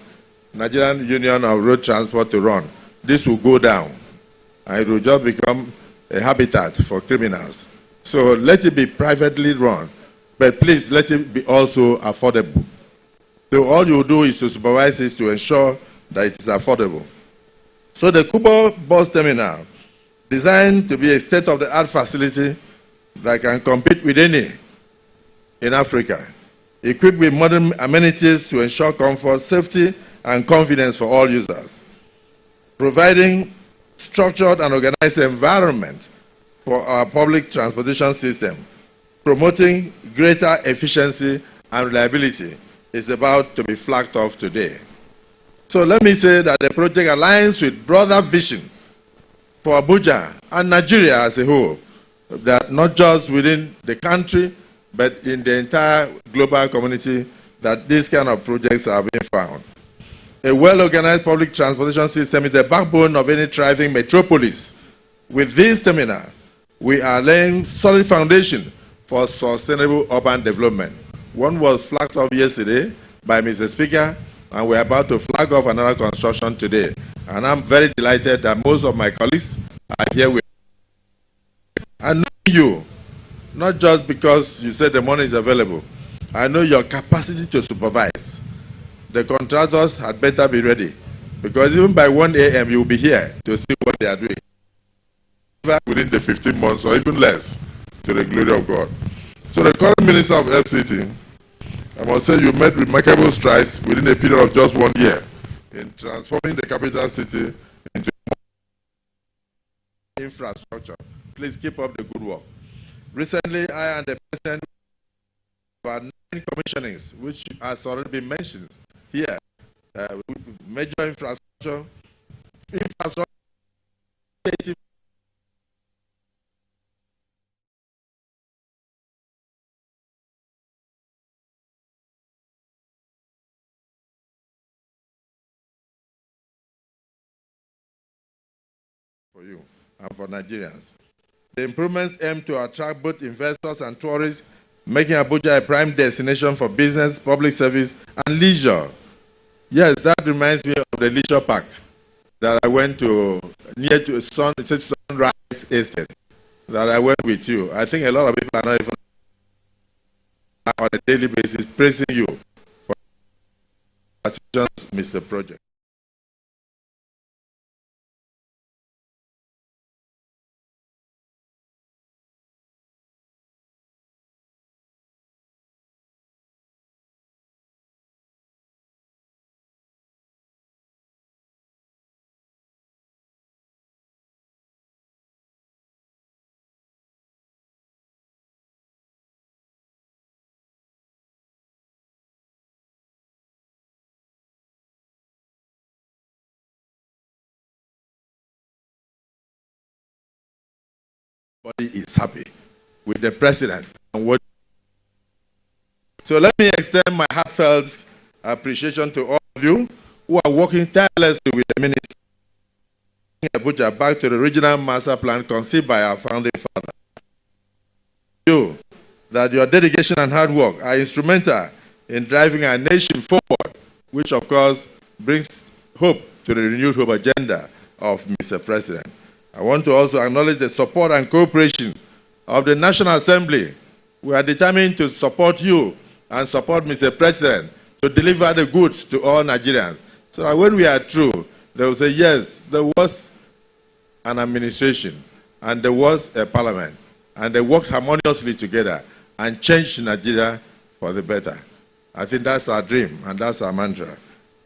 Nigerian Union of Road Transport to run. This will go down. And it will just become a habitat for criminals. So let it be privately run. But please let it be also affordable. So all you do is to supervise it to ensure that it is affordable. So the Kugbo bus terminal, designed to be a state-of-the-art facility that can compete with any in Africa, equipped with modern amenities to ensure comfort, safety, and confidence for all users, providing structured and organized environment for our public transportation system, promoting greater efficiency and reliability is about to be flagged off today. So let me say that the project aligns with broader vision for Abuja and Nigeria as a whole, that not just within the country, but in the entire global community, that these kind of projects are being found. A well-organized public transportation system is the backbone of any thriving metropolis. With this terminal, we are laying solid foundation for sustainable urban development. One was flagged off yesterday by Mr. Speaker, and we're about to flag off another construction today. And I'm very delighted that most of my colleagues are here with me. I know you, not just because you said the money is available. I know your capacity to supervise. The contractors had better be ready, because even by 1 a.m. you will be here to see what they are doing. Within the 15 months or even less, to the glory of God. So the current Minister of FCT, I must say you made remarkable strides within a period of just 1 year in transforming the capital city into infrastructure. Please keep up the good work. Recently, I and the President about 9 commissionings, which has already been mentioned here. Major infrastructure for you and for Nigerians. The improvements aim to attract both investors and tourists, making Abuja a prime destination for business, public service, and leisure. Yes, that reminds me of the leisure park that I went to near to Sunrise Estate that I went with you. I think a lot of people are not even on a daily basis praising you for Mr. Project. Everybody is happy with the president and what. So let me extend my heartfelt appreciation to all of you who are working tirelessly with the minister Abuja back to the original master plan conceived by our founding father. You, that your dedication and hard work are instrumental in driving our nation forward, which of course brings hope to the renewed hope agenda of Mr. President. I want to also acknowledge the support and cooperation of the National Assembly. We are determined to support you and support Mr. President to deliver the goods to all Nigerians. So that when we are through, they will say, yes, there was an administration and there was a parliament and they worked harmoniously together and changed Nigeria for the better. I think that's our dream and that's our mantra.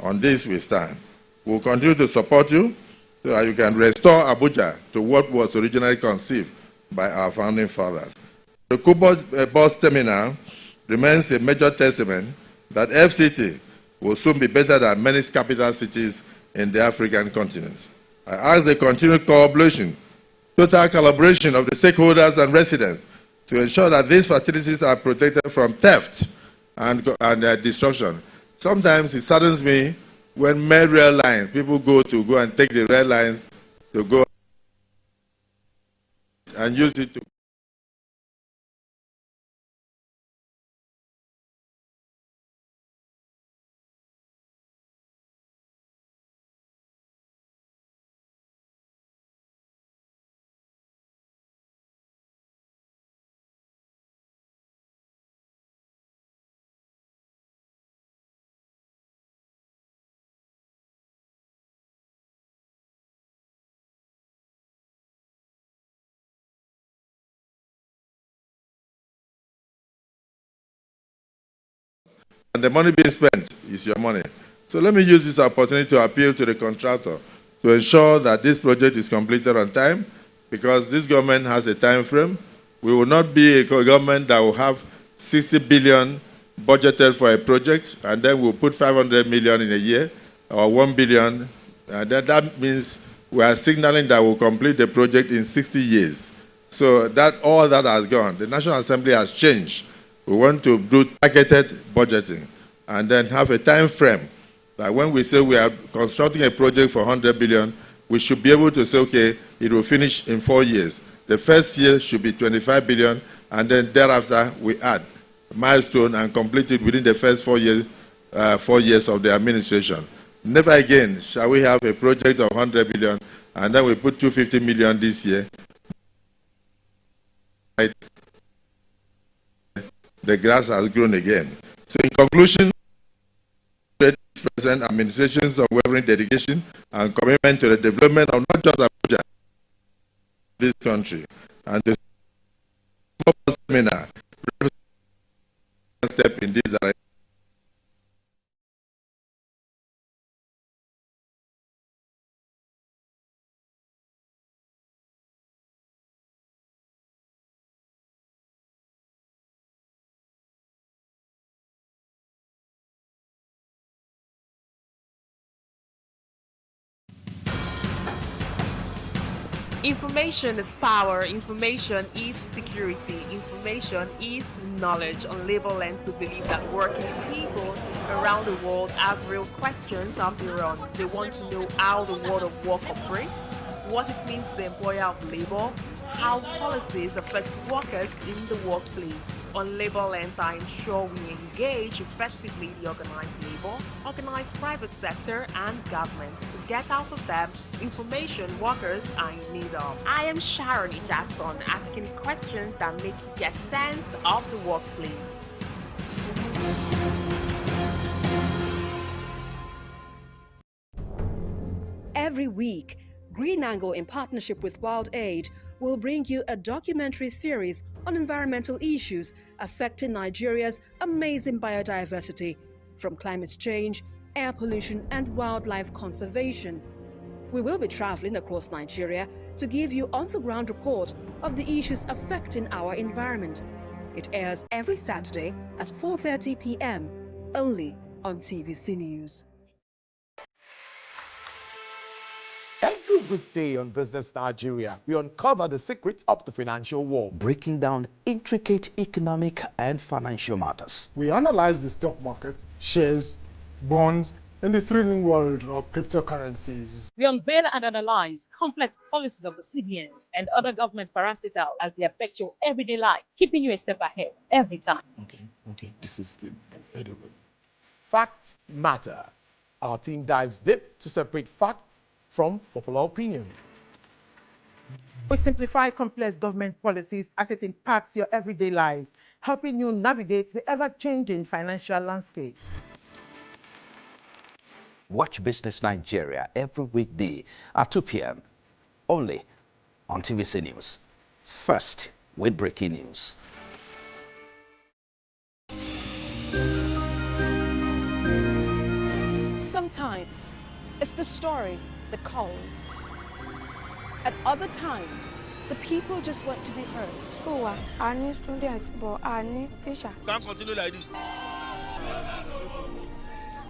On this we stand. We'll continue to support you so that you can restore Abuja to what was originally conceived by our founding fathers. The Kugbo bus terminal remains a major testament that FCT will soon be better than many capital cities in the African continent. I ask the continued collaboration, total collaboration of the stakeholders and residents to ensure that these facilities are protected from theft and destruction. Sometimes it saddens me when main rail lines, people go and take the rail lines to go and use it to and the money being spent is your money. So let me use this opportunity to appeal to the contractor to ensure that this project is completed on time, because this government has a time frame. We will not be a government that will have 60 billion budgeted for a project and then we'll put 500 million in a year or 1 billion. That means we are signaling that we'll complete the project in 60 years. So all that has gone. The National Assembly has changed. We want to do targeted budgeting and then have a time frame that when we say we are constructing a project for 100 billion, we should be able to say, okay, it will finish in 4 years. The first year should be 25 billion, and then thereafter we add a milestone and complete it within the first 4 years of the administration. Never again shall we have a project of 100 billion, and then we put 250 million this year. The grass has grown again. So in conclusion, present administration's unwavering dedication and commitment to the development of not just Abuja, this country, and the seminar represents a step in this direction. Information is power, information is security, information is knowledge. On Labor Lens, we believe that working people around the world have real questions of their own. They want to know how the world of work operates, what it means to the employer of labor, how policies affect workers in the workplace. On Labor Lens, I ensure we engage effectively the organized labor, organized private sector, and government to get out of them information workers are in need of. I am Sharon Ijason, asking questions that make you get sense of the workplace. Every week, Green Angle, in partnership with Wild Aid, will bring you a documentary series on environmental issues affecting Nigeria's amazing biodiversity, from climate change, air pollution, and wildlife conservation. We will be traveling across Nigeria to give you on-the-ground report of the issues affecting our environment. It airs every Saturday at 4:30 p.m. only on TVC News. Every weekday on Business Nigeria, we uncover the secrets of the financial world, breaking down intricate economic and financial matters. We analyze the stock market, shares, bonds, In the thrilling world of cryptocurrencies, We unveil and analyze complex policies of the CBN and other government parastatals as they affect your everyday life, keeping you a step ahead every time. Okay, this is incredible. Facts matter. Our team dives deep to separate fact from popular opinion. We simplify complex government policies as it impacts your everyday life, helping you navigate the ever-changing financial landscape. Watch Business Nigeria every weekday at 2 p.m. only on TVC News. First with breaking news. Sometimes it's the story that calls. At other times, the people just want to be heard. I need students, but I need teachers. Can't continue like this.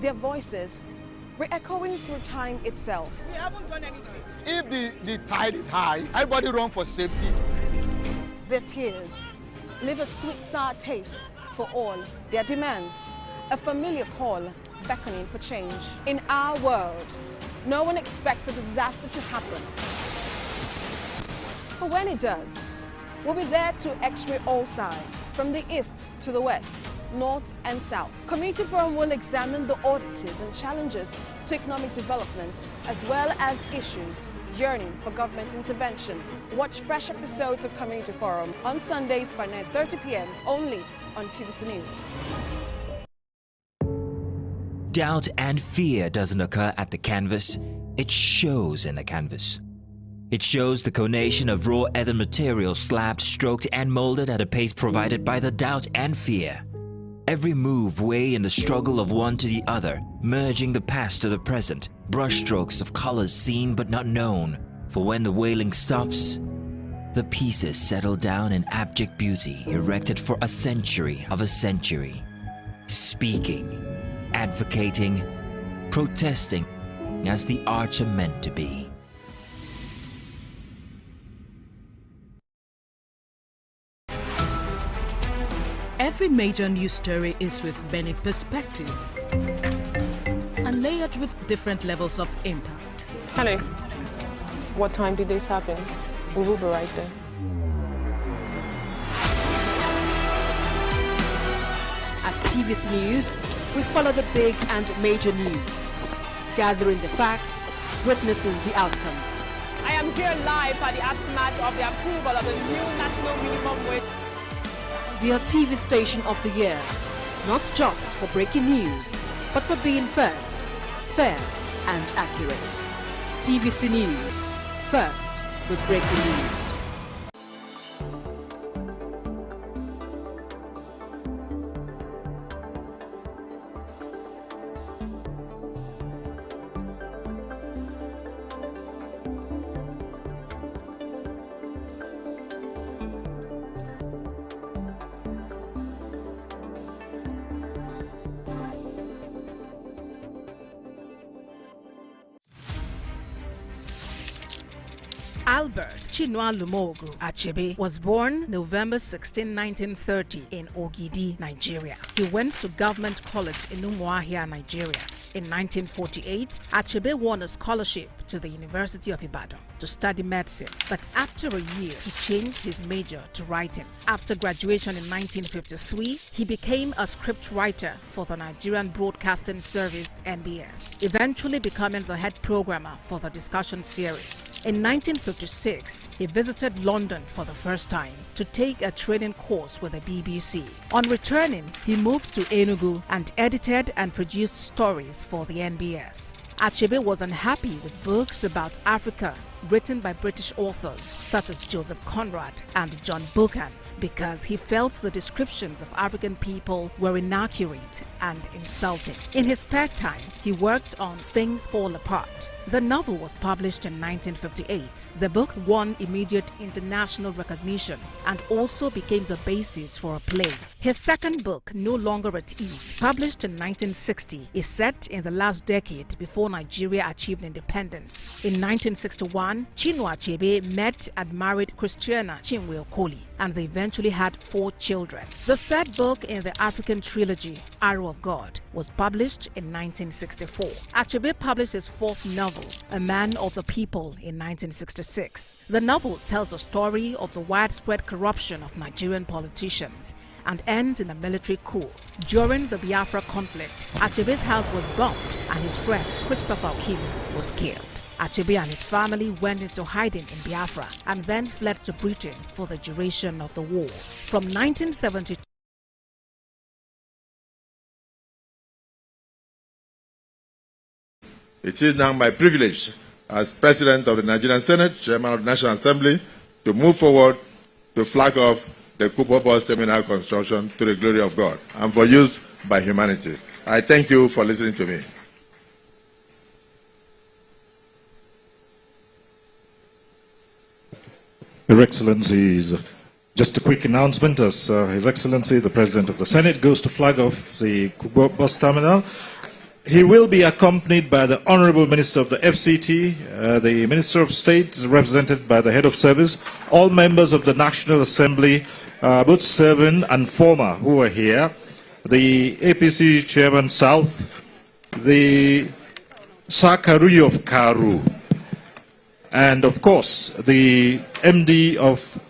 Their voices re-echoing through time itself. We haven't done anything. If the tide is high, everybody run for safety. Their tears leave a sweet sour taste for all their demands. A familiar call beckoning for change. In our world, no one expects a disaster to happen. But when it does, we'll be there to x-ray all sides, from the east to the west, north and south. Community Forum will examine the oddities and challenges to economic development, as well as issues yearning for government intervention. Watch fresh episodes of Community Forum on Sundays by 9:30 p.m. only on TVC News. Doubt and fear doesn't occur at the canvas, it shows in the canvas. It shows the conation of raw earthen material slabbed, stroked and molded at a pace provided by the doubt and fear. Every move way in the struggle of one to the other, merging the past to the present, brushstrokes of colors seen but not known. For when the wailing stops, the pieces settle down in abject beauty erected for a century of a century. Speaking, advocating, protesting as the arts are meant to be. Every major news story is with many perspectives and layered with different levels of impact. Hello. What time did this happen? We will be right there. At TVC News, we follow the big and major news, gathering the facts, witnessing the outcome. I am here live at the aftermath of the approval of the new national minimum wage. We are TV Station of the Year, not just for breaking news, but for being first, fair and accurate. TVC News, first with breaking news. Albert Chinua Lumogu Achebe was born November 16, 1930 in Ogidi, Nigeria. He went to Government College in Umuahia, Nigeria. In 1948, Achebe won a scholarship to the University of Ibadan to study medicine, but after a year, he changed his major to writing. After graduation in 1953, he became a script writer for the Nigerian Broadcasting Service, NBS, eventually becoming the head programmer for the discussion series. In 1956, he visited London for the first time to take a training course with the BBC. On returning, he moved to Enugu and edited and produced stories for the NBS. Achebe was unhappy with books about Africa written by British authors such as Joseph Conrad and John Buchan because he felt the descriptions of African people were inaccurate and insulting. In his spare time, he worked on Things Fall Apart. The novel was published in 1958. The book won immediate international recognition and also became the basis for a play. His second book, No Longer at Ease, published in 1960, is set in the last decade before Nigeria achieved independence. In 1961, Chinua Achebe met and married Christiana Chinwe Okoli, and they eventually had 4 children. The third book in the African trilogy, Arrow of God, was published in 1964. Achebe published his fourth novel, A Man of the People, in 1966. The novel tells the story of the widespread corruption of Nigerian politicians and ends in a military coup. During the Biafra conflict, Achebe's house was bombed and his friend Christopher Okimu was killed. Achebe and his family went into hiding in Biafra and then fled to Britain for the duration of the war. From 1972, it is now my privilege as President of the Nigerian Senate, Chairman of the National Assembly, to move forward to flag off the Kugbo bus terminal construction to the glory of God and for use by humanity. I thank you for listening to me. Your Excellencies, just a quick announcement as His Excellency, the President of the Senate, goes to flag off the Kugbo bus terminal. He will be accompanied by the Honorable Minister of the FCT, the Minister of State, represented by the Head of Service, all members of the National Assembly, both serving and former who are here, the APC Chairman South, the Sakaruyi of Karu, and of course the MD of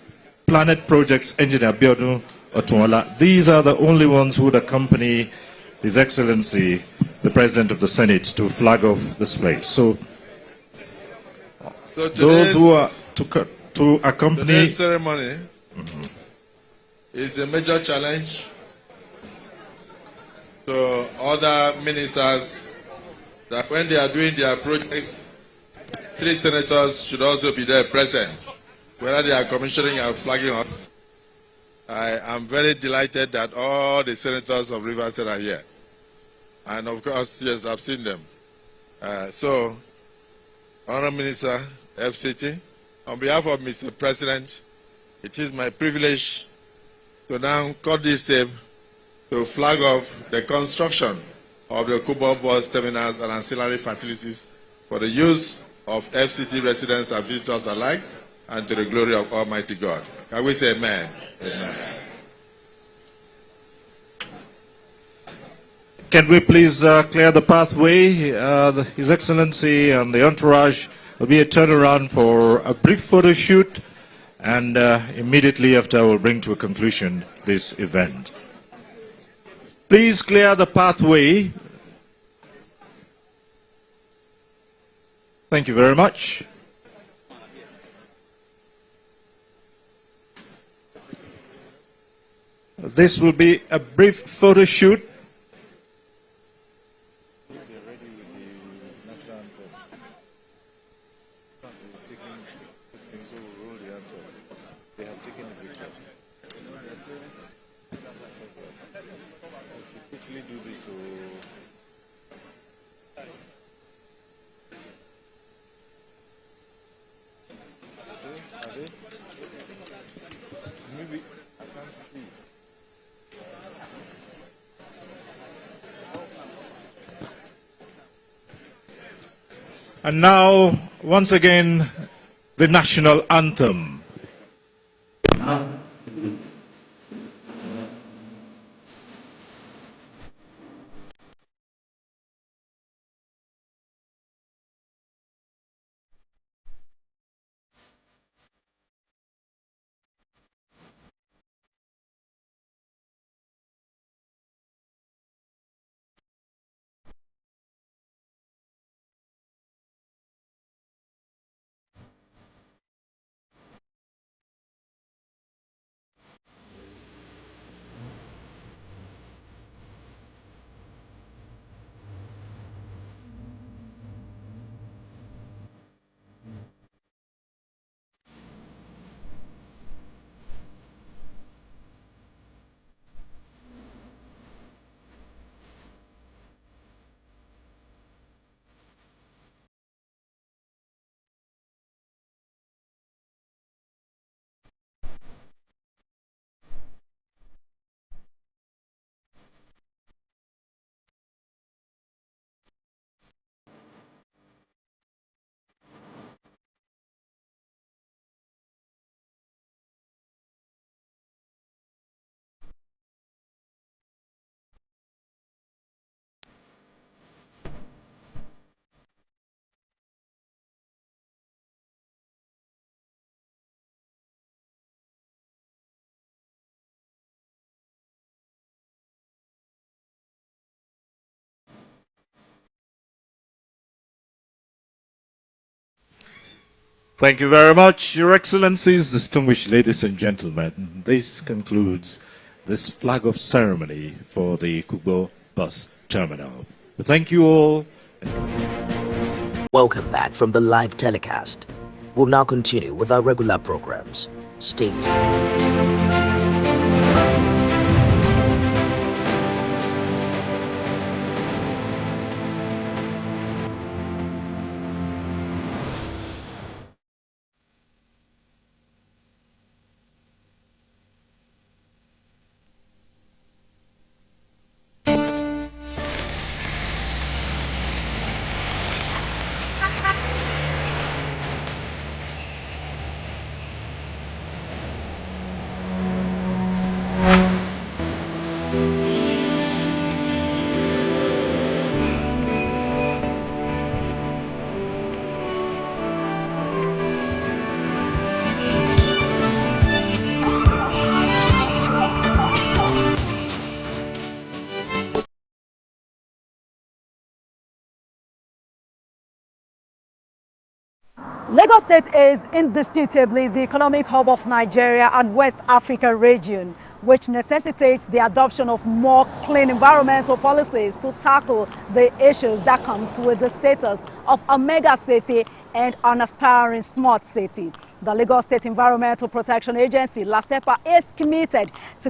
Planet Projects, Engineer Biodun Otunwola. These are the only ones who would accompany His Excellency, the President of the Senate, to flag off this place. So those who are to accompany today's ceremony is a major challenge to other ministers that when they are doing their projects, 3 senators should also be there present, whether they are commissioning or flagging off. I am very delighted that all the senators of Rivers State are here. And of course, yes, I've seen them. So, Honourable Minister, FCT, on behalf of Mr. President, it is my privilege to now cut this step to flag off the construction of the Kugbo bus terminals and ancillary facilities for the use of FCT residents and visitors alike, and to the glory of Almighty God. Can we say amen? Amen. Can we please clear the pathway? His Excellency and the entourage will be a turnaround for a brief photo shoot, and immediately after we'll bring to a conclusion this event. Please clear the pathway. Thank you very much. This will be a brief photo shoot. And now, once again, the national anthem. Thank you very much, Your Excellencies, distinguished ladies and gentlemen. This concludes this flag-off ceremony for the Kugbo bus terminal. Thank you all. Welcome back from the live telecast. We'll now continue with our regular programs. Stay tuned. Lagos State is indisputably the economic hub of Nigeria and West Africa region, which necessitates the adoption of more clean environmental policies to tackle the issues that comes with the status of a mega city and an aspiring smart city. The Lagos State Environmental Protection Agency, LASEPA, is committed to